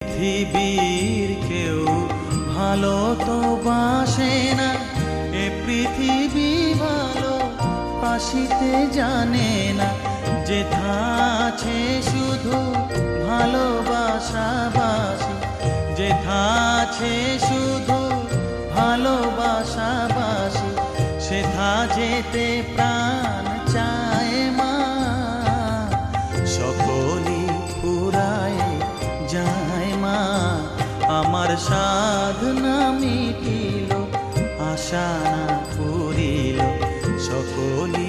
পৃথিবীর কেউ ভালো তো বাসে না, এ পৃথিবী ভালো বাসিতে জানে না। যেথা আছে শুধু ভালোবাসাবাসি, যেথা আছে শুধু ভালোবাসাবাসি, সেথা যেতে প্রাণ চায় মা। সকলি ফুরায় যায় মা, আমার সাধনা মিটিল, আশা না পুরিল। সকলি